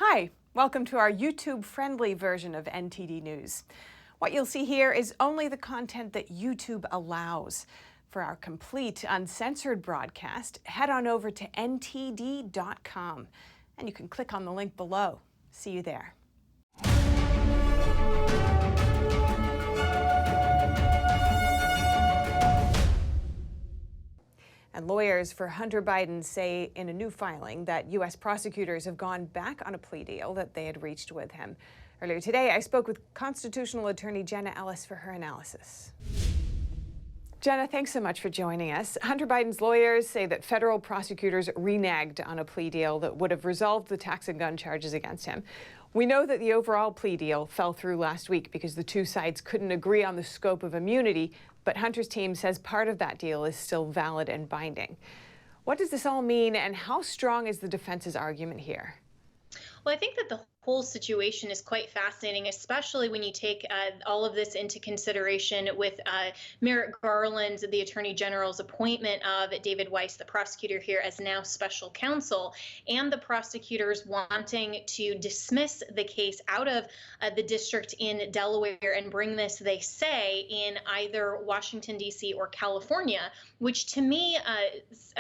Hi, welcome to our YouTube-friendly version of NTD News. What you'll see here is only the content that YouTube allows. For our complete, uncensored broadcast, head on over to ntd.com, and you can click on the link below. See you there. And lawyers for Hunter Biden say in a new filing that U.S. prosecutors have gone back on a plea deal that they had reached with him. Earlier today, I spoke with constitutional attorney Jenna Ellis for her analysis. Jenna, thanks so much for joining us. Hunter Biden's lawyers say that federal prosecutors reneged on a plea deal that would have resolved the tax and gun charges against him. We know that the overall plea deal fell through last week because the two sides couldn't agree on the scope of immunity, but Hunter's team says part of that deal is still valid and binding. What does this all mean, and how strong is the defense's argument here? Well, I think that the whole situation is quite fascinating, especially when you take all of this into consideration with Merrick Garland's, the Attorney General's appointment of David Weiss, the prosecutor here, as now special counsel, and the prosecutors wanting to dismiss the case out of the district in Delaware and bring this, they say, in either Washington, D.C. or California, which to me,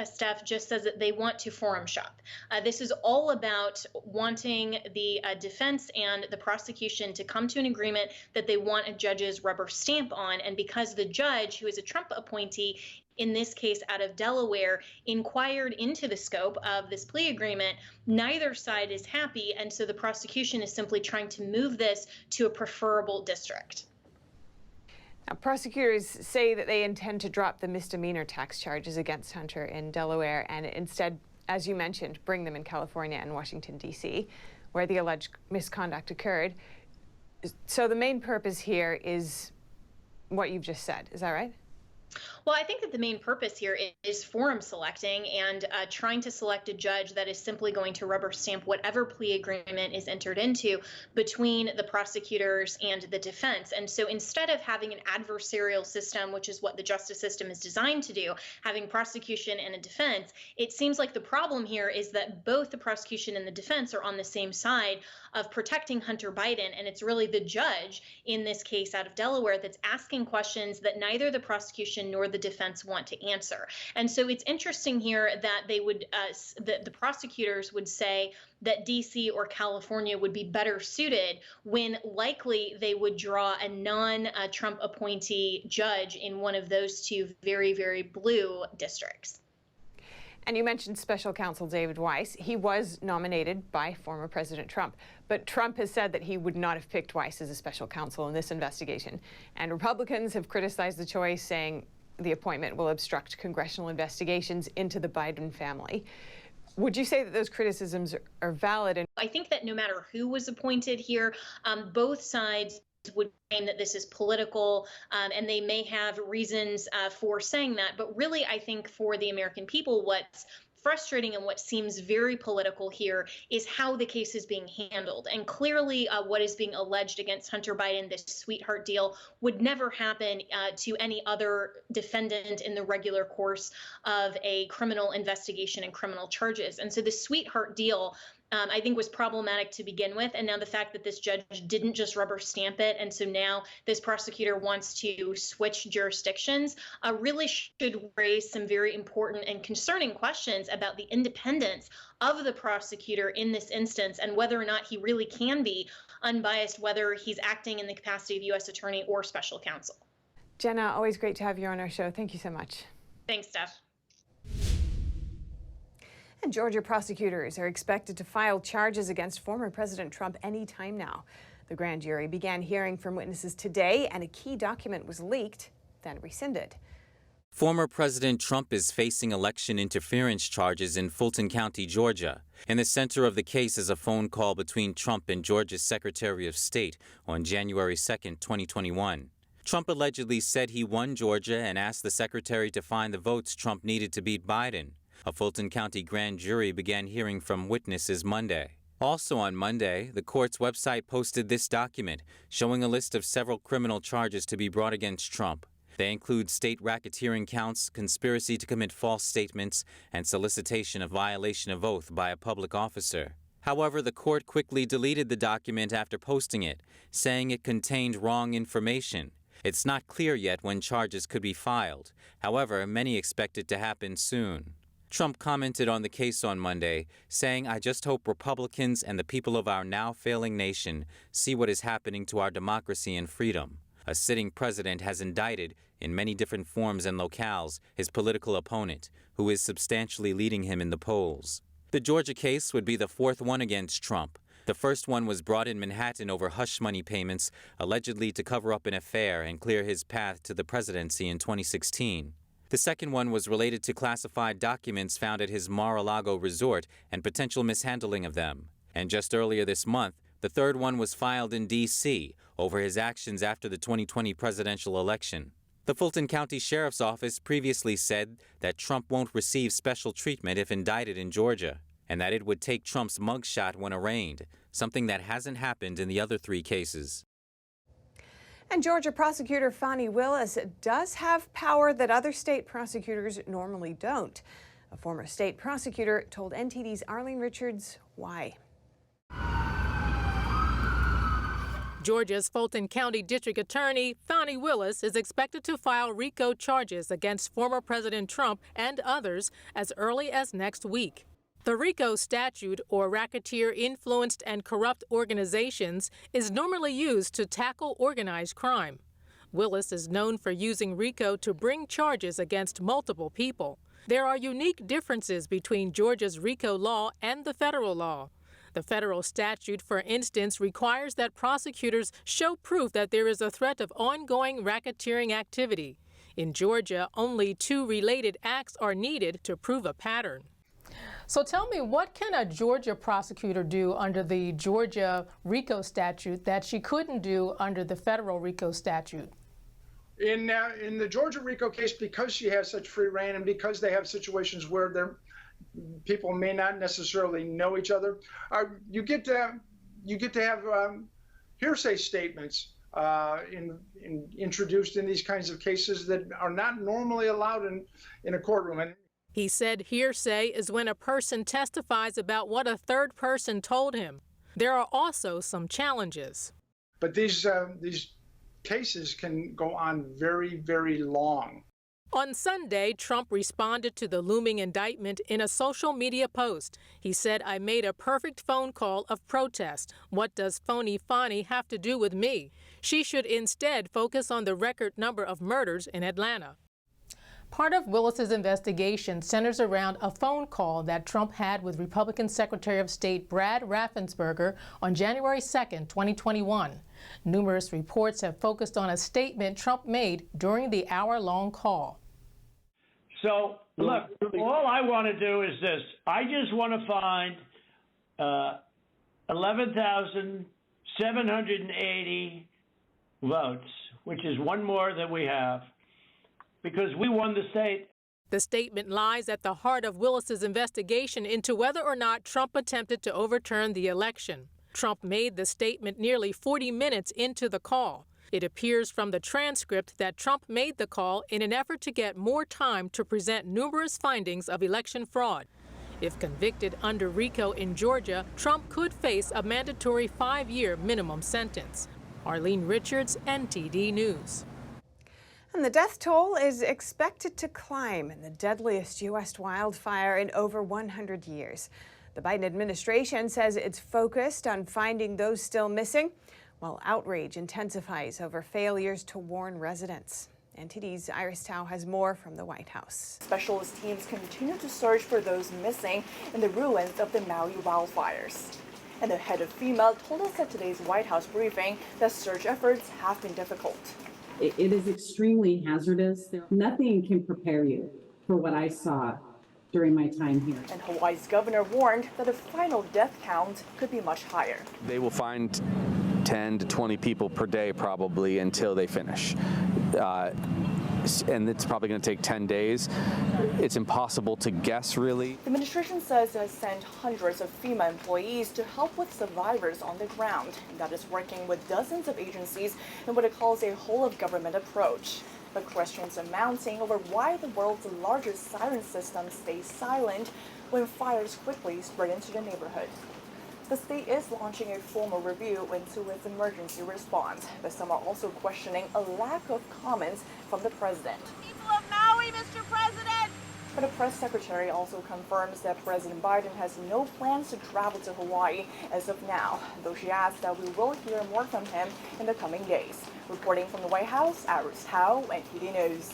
Steph, just says that they want to forum shop. This is all about wanting the defense and the prosecution to come to an agreement that they want a judge's rubber stamp on. And because the judge, who is a Trump appointee, in this case out of Delaware, inquired into the scope of this plea agreement, neither side is happy. And so the prosecution is simply trying to move this to a preferable district. Now, prosecutors say that they intend to drop the misdemeanor tax charges against Hunter in Delaware and instead, as you mentioned, bring them in California and Washington, D.C., where the alleged misconduct occurred. So the main purpose here is what you've just said. Is that right? Well, I think that the main purpose here is forum selecting and trying to select a judge that is simply going to rubber stamp whatever plea agreement is entered into between the prosecutors and the defense. And so instead of having an adversarial system, which is what the justice system is designed to do, having prosecution and a defense, it seems like the problem here is that both the prosecution and the defense are on the same side of protecting Hunter Biden. And it's really the judge in this case out of Delaware that's asking questions that neither the prosecution nor the defense want to answer. And so it's interesting here that they would, the prosecutors would say that DC or California would be better suited when likely they would draw a non-Trump appointee judge in one of those two very, very blue districts. And you mentioned special counsel David Weiss. He was nominated by former President Trump, but Trump has said that he would not have picked Weiss as a special counsel in this investigation. And Republicans have criticized the choice, saying the appointment will obstruct congressional investigations into the Biden family. Would you say that those criticisms are valid? I think that no matter who was appointed here, both sides would claim that this is political, and they may have reasons for saying that. But really, I think for the American people, what's frustrating and what seems very political here is how the case is being handled. And clearly what is being alleged against Hunter Biden, this sweetheart deal, would never happen to any other defendant in the regular course of a criminal investigation and criminal charges. And so the sweetheart deal, I think, was problematic to begin with. And now the fact that this judge didn't just rubber stamp it, and so now this prosecutor wants to switch jurisdictions, really should raise some very important and concerning questions about the independence of the prosecutor in this instance and whether or not he really can be unbiased, whether he's acting in the capacity of U.S. attorney or special counsel. Jenna, always great to have you on our show. Thank you so much. Thanks, Steph. And Georgia prosecutors are expected to file charges against former President Trump any time now. The grand jury began hearing from witnesses today, and a key document was leaked, then rescinded. Former President Trump is facing election interference charges in Fulton County, Georgia. In the center of the case is a phone call between Trump and Georgia's Secretary of State on January 2, 2021. Trump allegedly said he won Georgia and asked the secretary to find the votes Trump needed to beat Biden. A Fulton County grand jury began hearing from witnesses Monday. Also on Monday, the court's website posted this document showing a list of several criminal charges to be brought against Trump. They include state racketeering counts, conspiracy to commit false statements, and solicitation of violation of oath by a public officer. However, the court quickly deleted the document after posting it, saying it contained wrong information. It's not clear yet when charges could be filed. However, many expect it to happen soon. Trump commented on the case on Monday, saying, "I just hope Republicans and the people of our now failing nation see what is happening to our democracy and freedom." A sitting president has indicted, in many different forms and locales, his political opponent, who is substantially leading him in the polls. The Georgia case would be the fourth one against Trump. The first one was brought in Manhattan over hush money payments, allegedly to cover up an affair and clear his path to the presidency in 2016. The second one was related to classified documents found at his Mar-a-Lago resort and potential mishandling of them. And just earlier this month, the third one was filed in D.C. over his actions after the 2020 presidential election. The Fulton County Sheriff's Office previously said that Trump won't receive special treatment if indicted in Georgia, and that it would take Trump's mugshot when arraigned, something that hasn't happened in the other three cases. And Georgia prosecutor Fani Willis does have power that other state prosecutors normally don't. A former state prosecutor told NTD's Arlene Richards why. Georgia's Fulton County District Attorney Fani Willis is expected to file Rico charges against former President Trump and others as early as next week. The Rico statute, or racketeer influenced and corrupt organizations, is normally used to tackle organized crime. Willis is known for using Rico to bring charges against multiple people. There are unique differences between Georgia's Rico law and the federal law. The federal statute, for instance, requires that prosecutors show proof that there is a threat of ongoing racketeering activity. In Georgia, only 2 related acts are needed to prove a pattern. So tell me, what can a Georgia prosecutor do under the Georgia Rico statute that she couldn't do under the federal Rico statute? In the Georgia Rico case, because she has such free reign and because they have situations where people may not necessarily know each other, you get to have hearsay statements introduced in these kinds of cases that are not normally allowed in a courtroom. And he said hearsay is when a person testifies about what a third person told him. There are also some challenges. But these cases can go on very, very long. On Sunday, Trump responded to the looming indictment in a social media post. He said, "I made a perfect phone call of protest. What does phony Fani have to do with me? She should instead focus on the record number of murders in Atlanta." Part of Willis's investigation centers around a phone call that Trump had with Republican Secretary of State Brad Raffensperger on January 2nd, 2021. Numerous reports have focused on a statement Trump made during the hour-long call. So, look, all I want to do is this. I just want to find 11,780 votes, which is one more than we have, because we won the state. The statement lies at the heart of Willis's investigation into whether or not Trump attempted to overturn the election. Trump made the statement nearly 40 minutes into the call. It appears from the transcript that Trump made the call in an effort to get more time to present numerous findings of election fraud. If convicted under Rico in Georgia, Trump could face a mandatory 5-year minimum sentence. Arlene Richards, NTD News. And the death toll is expected to climb in the deadliest U.S. wildfire in over 100 years. The Biden administration says it's focused on finding those still missing, while outrage intensifies over failures to warn residents. NTD's Iris Tao has more from the White House. Specialist teams continue to search for those missing in the ruins of the Maui wildfires. And the head of FEMA told us at today's White House briefing that search efforts have been difficult. It is extremely hazardous. Nothing can prepare you for what I saw during my time here. And Hawaii's governor warned that the final death count could be much higher. They will find 10 to 20 people per day probably until they finish. And it's probably going to take 10 days. It's impossible to guess, really. The administration says it has sent hundreds of FEMA employees to help with survivors on the ground. And that is working with dozens of agencies in what it calls a whole-of-government approach. But questions are mounting over why the world's largest siren system stays silent when fires quickly spread into the neighborhood. The state is launching a formal review into its emergency response, but some are also questioning a lack of comments from the president. People of Maui, Mr. President! But the press secretary also confirms that President Biden has no plans to travel to Hawaii as of now, though she adds that we will hear more from him in the coming days. Reporting from the White House, Iris Howe, NTD News.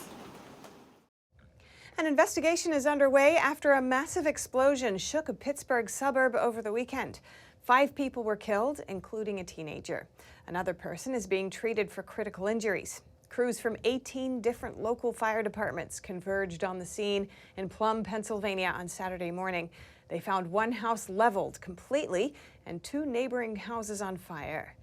An investigation is underway after a massive explosion shook a Pittsburgh suburb over the weekend. 5 people were killed, including a teenager. Another person is being treated for critical injuries. Crews from 18 different local fire departments converged on the scene in Plum, Pennsylvania on Saturday morning. They found one house leveled completely and 2 neighboring houses on fire.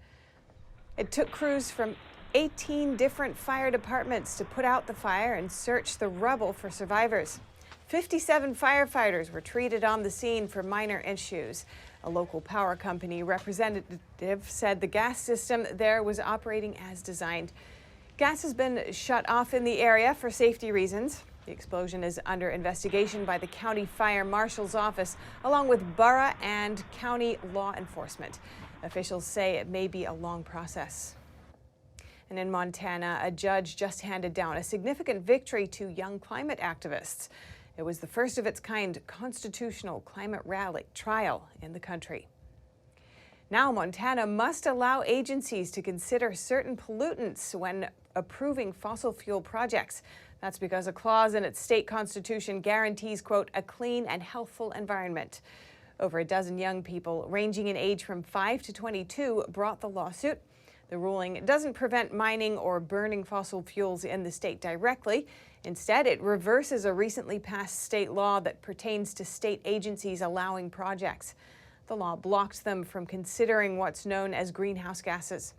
It took crews from 18 different fire departments to put out the fire and search the rubble for survivors. 57 firefighters were treated on the scene for minor issues. A local power company representative said the gas system there was operating as designed. Gas has been shut off in the area for safety reasons. The explosion is under investigation by the County Fire Marshal's Office, along with borough and county law enforcement. Officials say it may be a long process. And in Montana, a judge just handed down a significant victory to young climate activists. It was the first of its kind constitutional climate rally trial in the country. Now, Montana must allow agencies to consider certain pollutants when approving fossil fuel projects. That's because a clause in its state constitution guarantees, quote, a clean and healthful environment. Over a dozen young people, ranging in age from 5 to 22, brought the lawsuit. The ruling doesn't prevent mining or burning fossil fuels in the state directly. Instead, it reverses a recently passed state law that pertains to state agencies allowing projects. The law blocked them from considering what's known as greenhouse gases.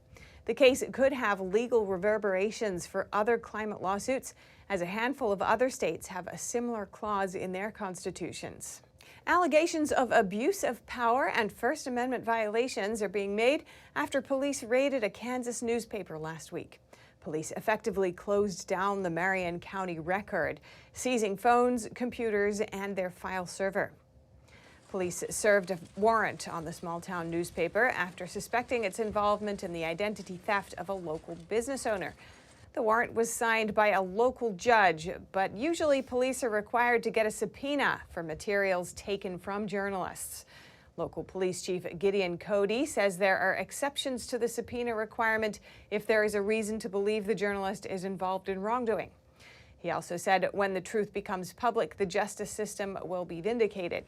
The case could have legal reverberations for other climate lawsuits, as a handful of other states have a similar clause in their constitutions. Allegations of abuse of power and First Amendment violations are being made after police raided a Kansas newspaper last week. Police effectively closed down the Marion County Record, seizing phones, computers, and their file server. Police served a warrant on the small-town newspaper after suspecting its involvement in the identity theft of a local business owner. The warrant was signed by a local judge, but usually police are required to get a subpoena for materials taken from journalists. Local Police Chief Gideon Cody says there are exceptions to the subpoena requirement if there is a reason to believe the journalist is involved in wrongdoing. He also said when the truth becomes public, the justice system will be vindicated.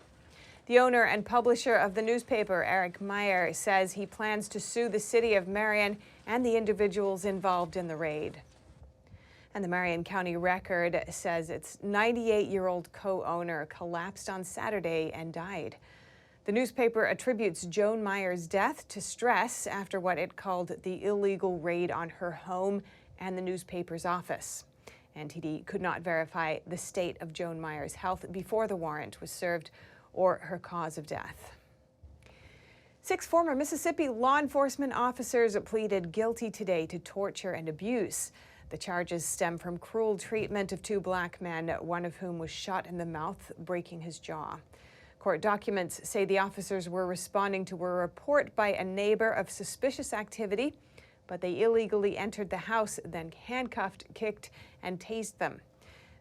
The owner and publisher of the newspaper, Eric Meyer, says he plans to sue the city of Marion and the individuals involved in the raid. And the Marion County Record says its 98-year-old co-owner collapsed on Saturday and died. The newspaper attributes Joan Meyer's death to stress after what it called the illegal raid on her home and the newspaper's office. NTD could not verify the state of Joan Meyer's health before the warrant was served or her cause of death. 6 former Mississippi law enforcement officers pleaded guilty today to torture and abuse. The charges stem from cruel treatment of 2 black men, one of whom was shot in the mouth, breaking his jaw. Court documents say the officers were responding to a report by a neighbor of suspicious activity, but they illegally entered the house, then handcuffed, kicked, and tased them.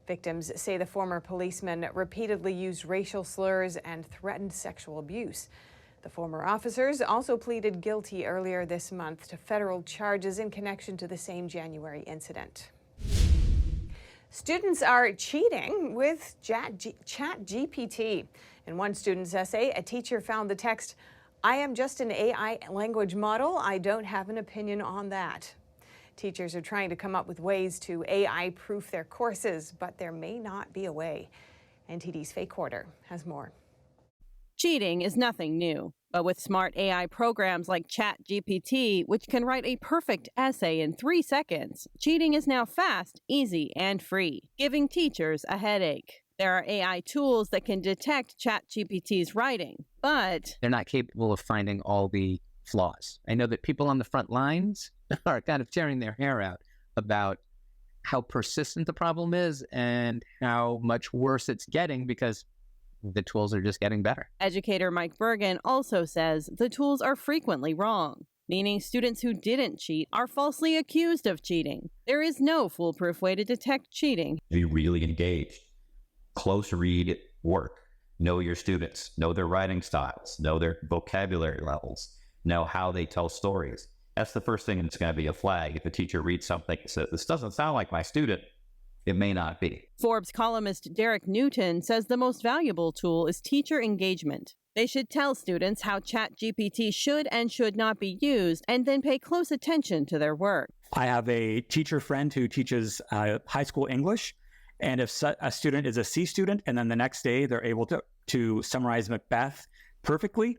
Victims say the former policemen repeatedly used racial slurs and threatened sexual abuse. The former officers also pleaded guilty earlier this month to federal charges in connection to the same January incident. Students are cheating with ChatGPT. In one student's essay, a teacher found the text, "I am just an AI language model. I don't have an opinion on that." Teachers are trying to come up with ways to AI-proof their courses, but there may not be a way. NTD's Faye Quarter has more. Cheating is nothing new, but with smart AI programs like ChatGPT, which can write a perfect essay in 3 seconds, cheating is now fast, easy, and free, giving teachers a headache. There are AI tools that can detect ChatGPT's writing, but they're not capable of finding all the flaws. I know that people on the front lines are kind of tearing their hair out about how persistent the problem is and how much worse it's getting because The tools are just getting better. Educator Mike Bergen also says the tools are frequently wrong, meaning students who didn't cheat are falsely accused of cheating. There is no foolproof way to detect cheating. Be really engaged. Close read work. Know your students. Know their writing styles. Know their vocabulary levels. Know how they tell stories. That's the first thing that's going to be a flag. If a teacher reads something and says, this doesn't sound like my student, it may not be. Forbes columnist Derek Newton says the most valuable tool is teacher engagement. They should tell students how ChatGPT should and should not be used, and then pay close attention to their work. I have a teacher friend who teaches high school English, and if a student is a C student, and then the next day they're able to summarize Macbeth perfectly,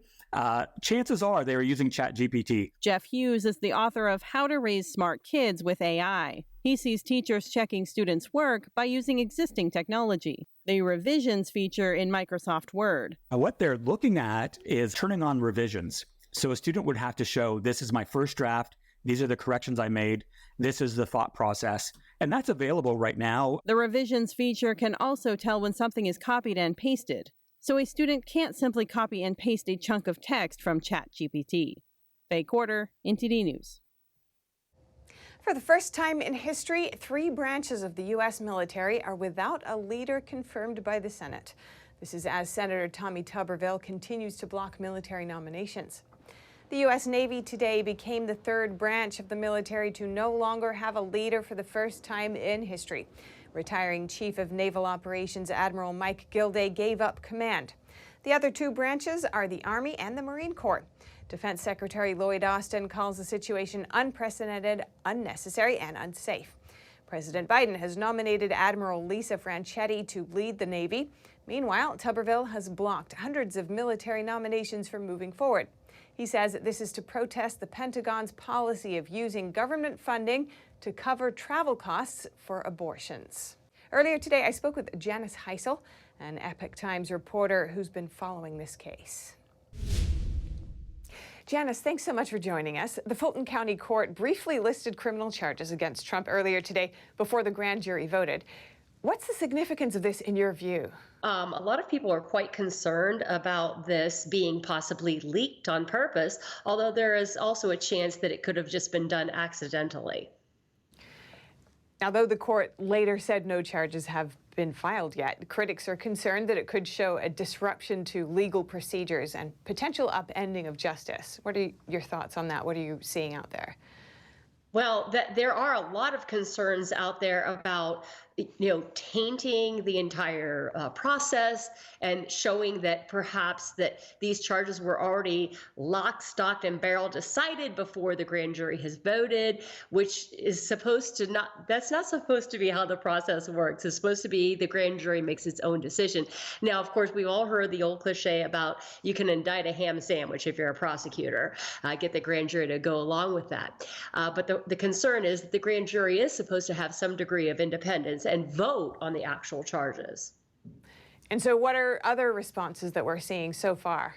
chances are they were using ChatGPT. Jeff Hughes is the author of How to Raise Smart Kids with AI. He sees teachers checking students' work by using existing technology. The revisions feature in Microsoft Word. What they're looking at is turning on revisions. So a student would have to show, this is my first draft, these are the corrections I made, this is the thought process, and that's available right now. The revisions feature can also tell when something is copied and pasted. So a student can't simply copy and paste a chunk of text from ChatGPT. Faye Quarter, NTD News. For the first time in history, 3 branches of the U.S. military are without a leader confirmed by the Senate. This is as Senator Tommy Tuberville continues to block military nominations. The U.S. Navy today became the 3rd branch of the military to no longer have a leader for the first time in history. Retiring Chief of Naval Operations Admiral Mike Gilday gave up command. The other 2 branches are the Army and the Marine Corps. Defense Secretary Lloyd Austin calls the situation unprecedented, unnecessary, and unsafe. President Biden has nominated Admiral Lisa Franchetti to lead the Navy. Meanwhile, Tuberville has blocked hundreds of military nominations from moving forward. He says this is to protest the Pentagon's policy of using government funding to cover travel costs for abortions. Earlier today, I spoke with Janice Heisel, an Epoch Times reporter who's been following this case. Janice, thanks so much for joining us. The Fulton County Court briefly listed criminal charges against Trump earlier today before the grand jury voted. What's the significance of this in your view? A lot of people are quite concerned about this being possibly leaked on purpose, although there is also a chance that it could have just been done accidentally. Although the court later said no charges have been filed yet, critics are concerned that it could show a disruption to legal procedures and potential upending of justice. What are your thoughts on that? What are you seeing out there? Well, there are a lot of concerns out there about, tainting the entire process and showing that perhaps that these charges were already locked, stocked, and barrel decided before the grand jury has voted, which is that's not supposed to be how the process works. It's supposed to be the grand jury makes its own decision. Now, of course, we've all heard the old cliche about you can indict a ham sandwich if you're a prosecutor, get the grand jury to go along with that. But the concern is that the grand jury is supposed to have some degree of independence and vote on the actual charges. And so what are other responses that we're seeing so far?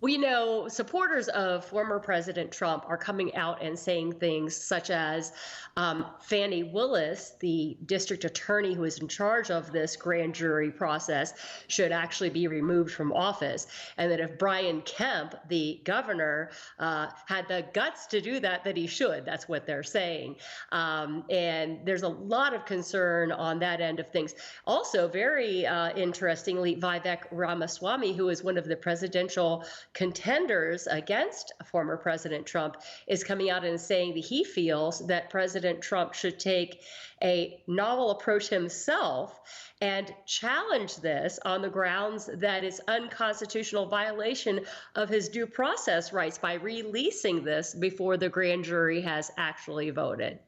Well, supporters of former President Trump are coming out and saying things such as Fani Willis, the district attorney who is in charge of this grand jury process, should actually be removed from office. And that if Brian Kemp, the governor, had the guts to do that, that he should. That's what they're saying. And there's a lot of concern on that end of things. Also, very interestingly, Vivek Ramaswamy, who is one of the presidential contenders against former President Trump, is coming out and saying that he feels that President Trump should take a novel approach himself and challenge this on the grounds that it's unconstitutional violation of his due process rights by releasing this before the grand jury has actually voted.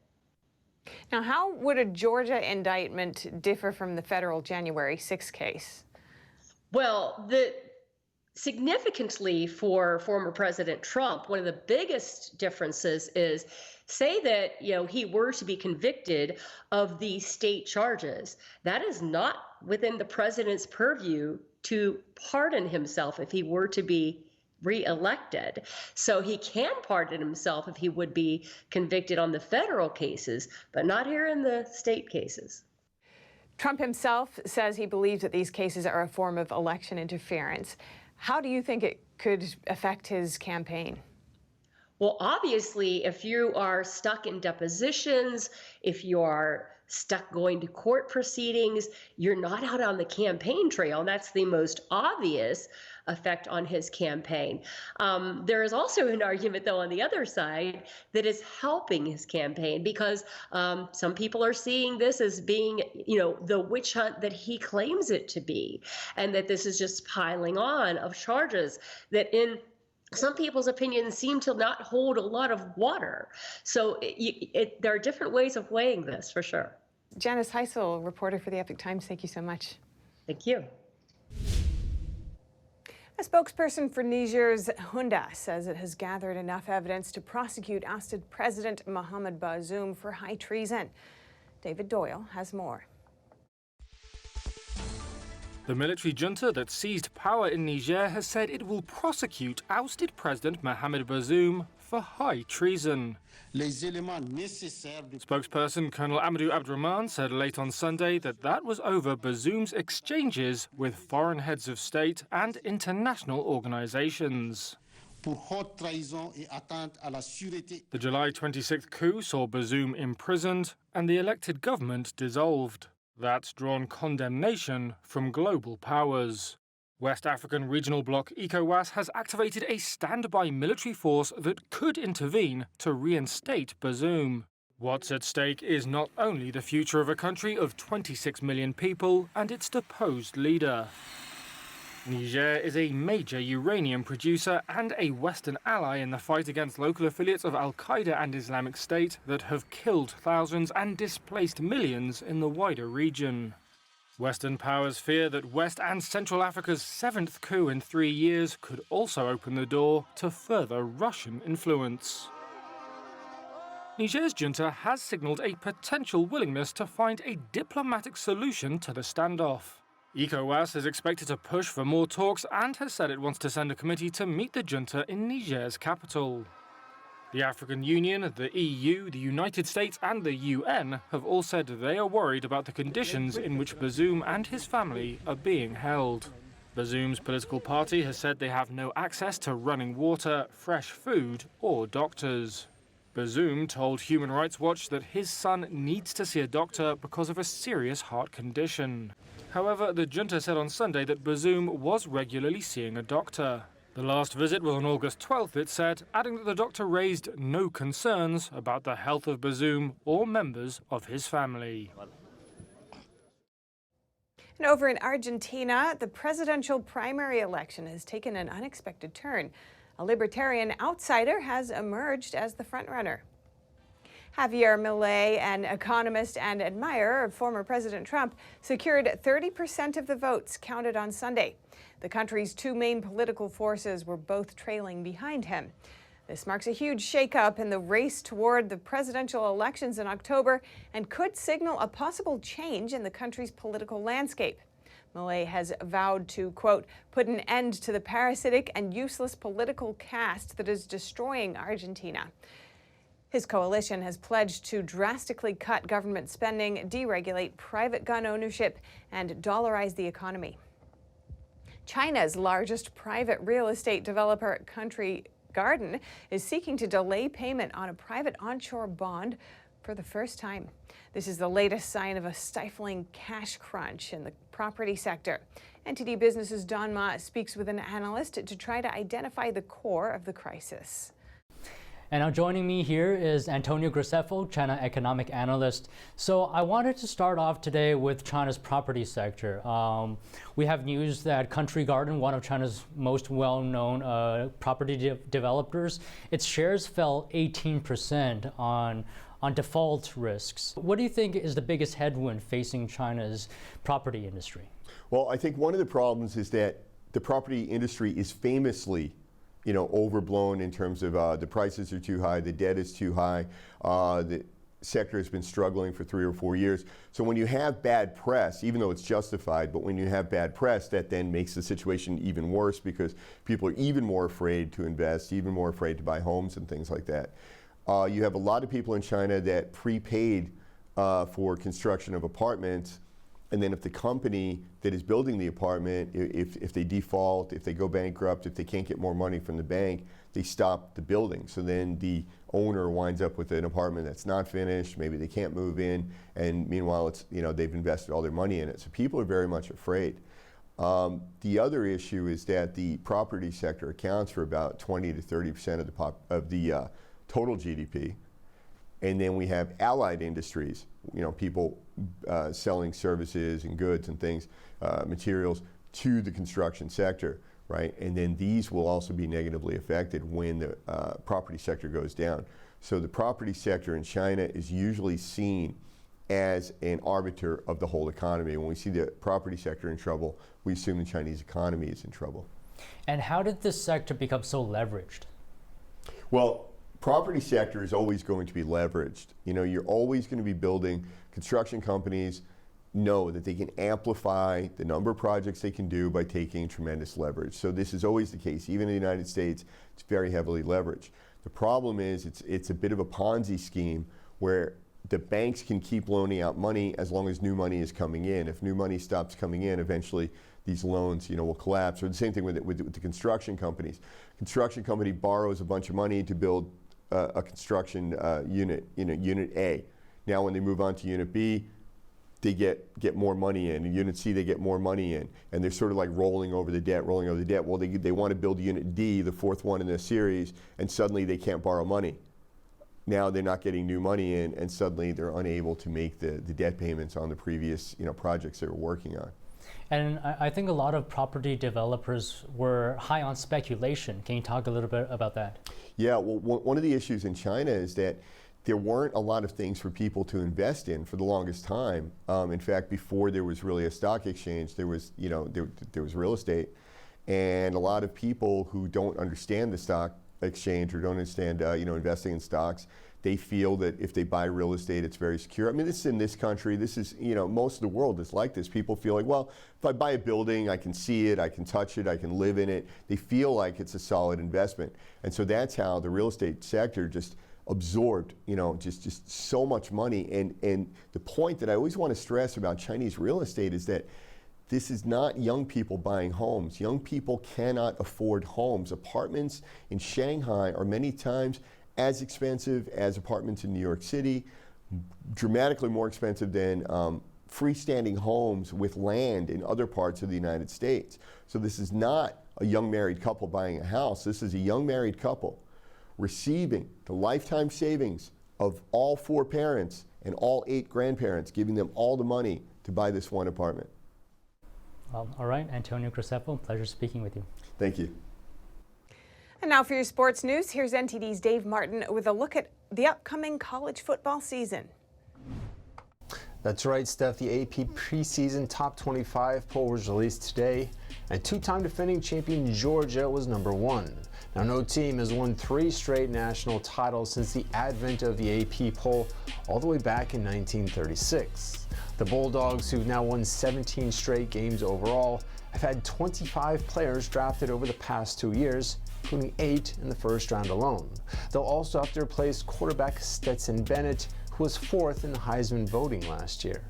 Now, how would a Georgia indictment differ from the federal January 6th case? Well, significantly for former President Trump, one of the biggest differences is, say that he were to be convicted of the state charges. That is not within the president's purview to pardon himself if he were to be reelected. So he can pardon himself if he would be convicted on the federal cases, but not here in the state cases. Trump himself says he believes that these cases are a form of election interference. How do you think it could affect his campaign? Well, obviously, if you are stuck in depositions, if you are stuck going to court proceedings, you're not out on the campaign trail. And that's the most obvious effect on his campaign. There is also an argument, though, on the other side that is helping his campaign because some people are seeing this as being, the witch hunt that he claims it to be, and that this is just piling on of charges that in some people's opinions seem to not hold a lot of water. So there are different ways of weighing this, for sure. Janice Heisel, reporter for the Epoch Times, thank you so much. Thank you. A spokesperson for Niger's Junta says it has gathered enough evidence to prosecute ousted President Mohamed Bazoum for high treason. David Doyle has more. The military junta that seized power in Niger has said it will prosecute ousted President Mohamed Bazoum for high treason. Spokesperson Colonel Amadou Abdrahman said late on Sunday that was over Bazoum's exchanges with foreign heads of state and international organizations. The July 26th coup saw Bazoum imprisoned and the elected government dissolved. That's drawn condemnation from global powers. West African regional bloc ECOWAS has activated a standby military force that could intervene to reinstate Bazoum. What's at stake is not only the future of a country of 26 million people and its deposed leader. Niger is a major uranium producer and a Western ally in the fight against local affiliates of Al-Qaeda and Islamic State that have killed thousands and displaced millions in the wider region. Western powers fear that West and Central Africa's 7th coup in 3 years could also open the door to further Russian influence. Niger's junta has signalled a potential willingness to find a diplomatic solution to the standoff. ECOWAS is expected to push for more talks and has said it wants to send a committee to meet the junta in Niger's capital. The African Union, the EU, the United States and the UN have all said they are worried about the conditions in which Bazoum and his family are being held. Bazoum's political party has said they have no access to running water, fresh food or doctors. Bazoum told Human Rights Watch that his son needs to see a doctor because of a serious heart condition. However, the junta said on Sunday that Bazoum was regularly seeing a doctor. The last visit was on August 12th, it said, adding that the doctor raised no concerns about the health of Bazoum or members of his family. And over in Argentina, the presidential primary election has taken an unexpected turn. A libertarian outsider has emerged as the frontrunner. Javier Milei, an economist and admirer of former President Trump, secured 30% of the votes counted on Sunday. The country's two main political forces were both trailing behind him. This marks a huge shakeup in the race toward the presidential elections in October and could signal a possible change in the country's political landscape. Milei has vowed to, quote, put an end to the parasitic and useless political caste that is destroying Argentina. His coalition has pledged to drastically cut government spending, deregulate private gun ownership, and dollarize the economy. China's largest private real estate developer, Country Garden, is seeking to delay payment on a private onshore bond for the first time. This is the latest sign of a stifling cash crunch in the property sector. NTD Business's Don Ma speaks with an analyst to try to identify the core of the crisis. And now joining me here is Antonio Graceffo, China economic analyst. So I wanted to start off today with China's property sector. We have news that Country Garden, one of China's most well-known property developers, its shares fell 18% on default risks. What do you think is the biggest headwind facing China's property industry? Well, I think one of the problems is that the property industry is famously overblown in terms of the prices are too high, the debt is too high, the sector has been struggling for 3 or 4 years. So when you have bad press, even though it's justified, but when you have bad press, that then makes the situation even worse because people are even more afraid to invest, even more afraid to buy homes and things like that. You have a lot of people in China that prepaid for construction of apartments, And then if the company that is building the apartment, if they default, if they go bankrupt, if they can't get more money from the bank, they stop the building. So then the owner winds up with an apartment that's not finished, maybe they can't move in, and meanwhile it's, they've invested all their money in it. So people are very much afraid. The other issue is that the property sector accounts for about 20 to 30% of the total GDP. And then we have allied industries, people selling services and goods and things, materials to the construction sector, right? And then these will also be negatively affected when the property sector goes down. So the property sector in China is usually seen as an arbiter of the whole economy. When we see the property sector in trouble, we assume the Chinese economy is in trouble. And how did this sector become so leveraged? Well, property sector is always going to be leveraged. You're always going to be building. Construction companies know that they can amplify the number of projects they can do by taking tremendous leverage. So this is always the case. Even in the United States, it's very heavily leveraged. The problem is it's a bit of a Ponzi scheme where the banks can keep loaning out money as long as new money is coming in. If new money stops coming in, eventually these loans, will collapse. Or the same thing with the construction companies. Construction company borrows a bunch of money to build a construction unit, Unit A. Now when they move on to Unit B, they get more money in. In Unit C, they get more money in. And they're sort of like rolling over the debt. Well, they want to build Unit D, the fourth one in the series, and suddenly they can't borrow money. Now they're not getting new money in, and suddenly they're unable to make the debt payments on the previous projects they were working on. And I think a lot of property developers were high on speculation. Can you talk a little bit about that? Yeah, well, one of the issues in China is that there weren't a lot of things for people to invest in for the longest time. In fact, before there was really a stock exchange, there was, there was real estate, and a lot of people who don't understand the stock exchange or don't understand, investing in stocks, they feel that if they buy real estate, it's very secure. I mean, this is in this country. This is, most of the world is like this. People feel like, well, if I buy a building, I can see it, I can touch it, I can live in it. They feel like it's a solid investment. And so that's how the real estate sector just absorbed, just so much money. And the point that I always want to stress about Chinese real estate is that this is not young people buying homes. Young people cannot afford homes. Apartments in Shanghai are many times as expensive as apartments in New York City, dramatically more expensive than freestanding homes with land in other parts of the United States. So this is not a young married couple buying a house. This is a young married couple receiving the lifetime savings of all 4 parents and all 8 grandparents, giving them all the money to buy this one apartment. Well, all right, Antonio Graceffo, pleasure speaking with you. Thank you. And now for your sports news, here's NTD's Dave Martin with a look at the upcoming college football season. That's right, Steph. The AP Preseason Top 25 poll was released today, and 2-time defending champion Georgia was number 1. Now, no team has won 3 straight national titles since the advent of the AP poll all the way back in 1936. The Bulldogs, who've now won 17 straight games overall, have had 25 players drafted over the past 2 years, including 8 in the first round alone. They'll also have to replace quarterback Stetson Bennett, who was 4th in the Heisman voting last year.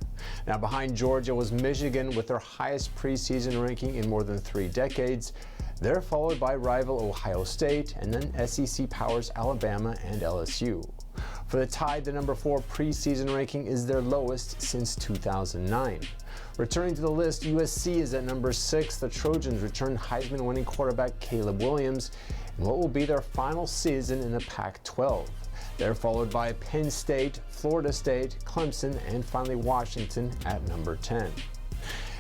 Now, behind Georgia was Michigan with their highest preseason ranking in more than 3 decades. They're followed by rival Ohio State and then SEC powers Alabama and LSU. For the Tide, the number 4 preseason ranking is their lowest since 2009. Returning to the list, USC is at number 6. The Trojans return Heisman-winning quarterback Caleb Williams in what will be their final season in the Pac-12. They're followed by Penn State, Florida State, Clemson, and finally Washington at number 10.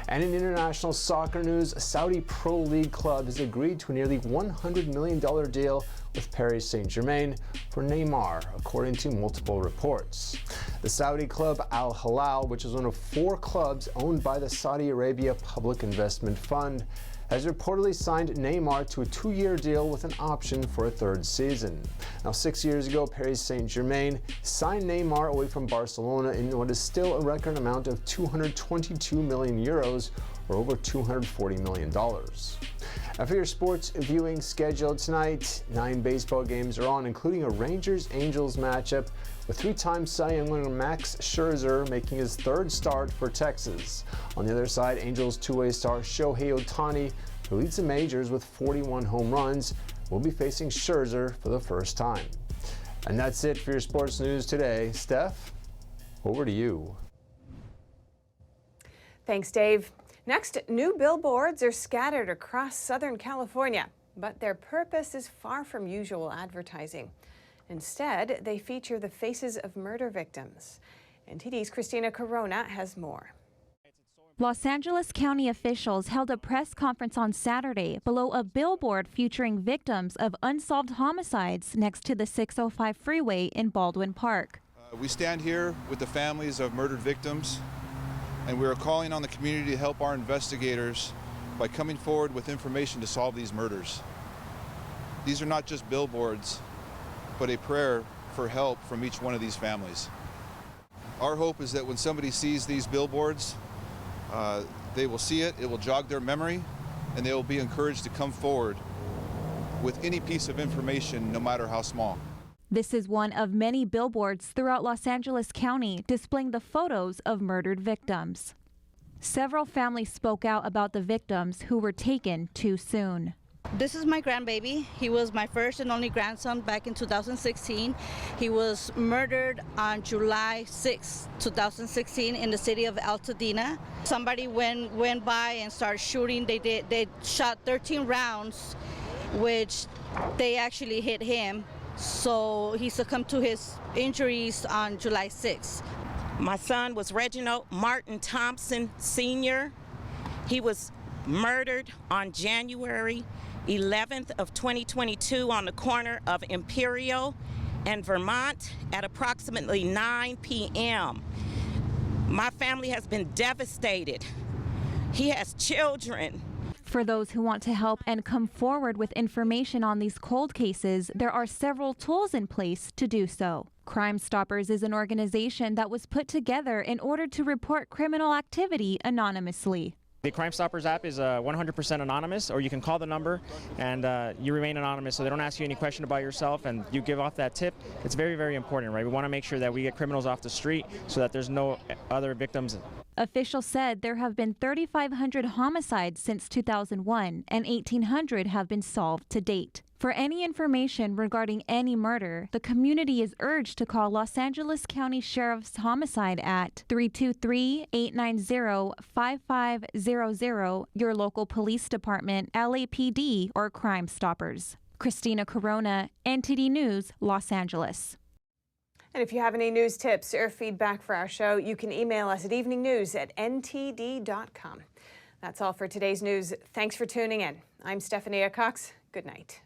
And in international soccer news, a Saudi Pro League club has agreed to a nearly $100 million deal with Paris Saint-Germain for Neymar, according to multiple reports. The Saudi club Al Hilal, which is one of 4 clubs owned by the Saudi Arabia Public Investment Fund, has reportedly signed Neymar to a 2-year deal with an option for a 3rd season. Now, 6 years ago, Paris Saint-Germain signed Neymar away from Barcelona in what is still a record amount of 222 million euros, or over $240 million. And for your sports viewing schedule tonight, 9 baseball games are on, including a Rangers-Angels matchup with 3-time Cy Young winner Max Scherzer making his 3rd start for Texas. On the other side, Angels two-way star Shohei Ohtani, who leads the majors with 41 home runs, will be facing Scherzer for the first time. And that's it for your sports news today. Steph, over to you. Thanks, Dave. Next, new billboards are scattered across Southern California, but their purpose is far from usual advertising. Instead, they feature the faces of murder victims. NTD's Christina Corona has more. Los Angeles County officials held a press conference on Saturday below a billboard featuring victims of unsolved homicides next to the 605 freeway in Baldwin Park. We stand here with the families of murdered victims, and we are calling on the community to help our investigators by coming forward with information to solve these murders. These are not just billboards, but a prayer for help from each one of these families. Our hope is that when somebody sees these billboards, they will see it, it will jog their memory, and they will be encouraged to come forward with any piece of information, no matter how small. This is one of many billboards throughout Los Angeles County displaying the photos of murdered victims. Several families spoke out about the victims who were taken too soon. This is my grandbaby. He was my first and only grandson back in 2016. He was murdered on July 6, 2016 in the city of Altadena. Somebody went by and started shooting. They shot 13 rounds, which they actually hit him. So he succumbed to his injuries on July 6th. My son was Reginald Martin Thompson Sr. He was murdered on January 11th of 2022 on the corner of Imperial and Vermont at approximately 9 p.m. My family has been devastated. He has children. For those who want to help and come forward with information on these cold cases, there are several tools in place to do so. Crime Stoppers is an organization that was put together in order to report criminal activity anonymously. The Crime Stoppers app is 100% anonymous, or you can call the number and you remain anonymous, so they don't ask you any question about yourself and you give off that tip. It's very, very important, right? We want to make sure that we get criminals off the street so that there's no other victims. Officials said there have been 3,500 homicides since 2001 and 1,800 have been solved to date. For any information regarding any murder, the community is urged to call Los Angeles County Sheriff's Homicide at 323-890-5500, your local police department, LAPD, or Crime Stoppers. Christina Corona, NTD News, Los Angeles. And if you have any news tips or feedback for our show, you can email us at eveningnews@ntd.com. That's all for today's news. Thanks for tuning in. I'm Stephanie Cox. Good night.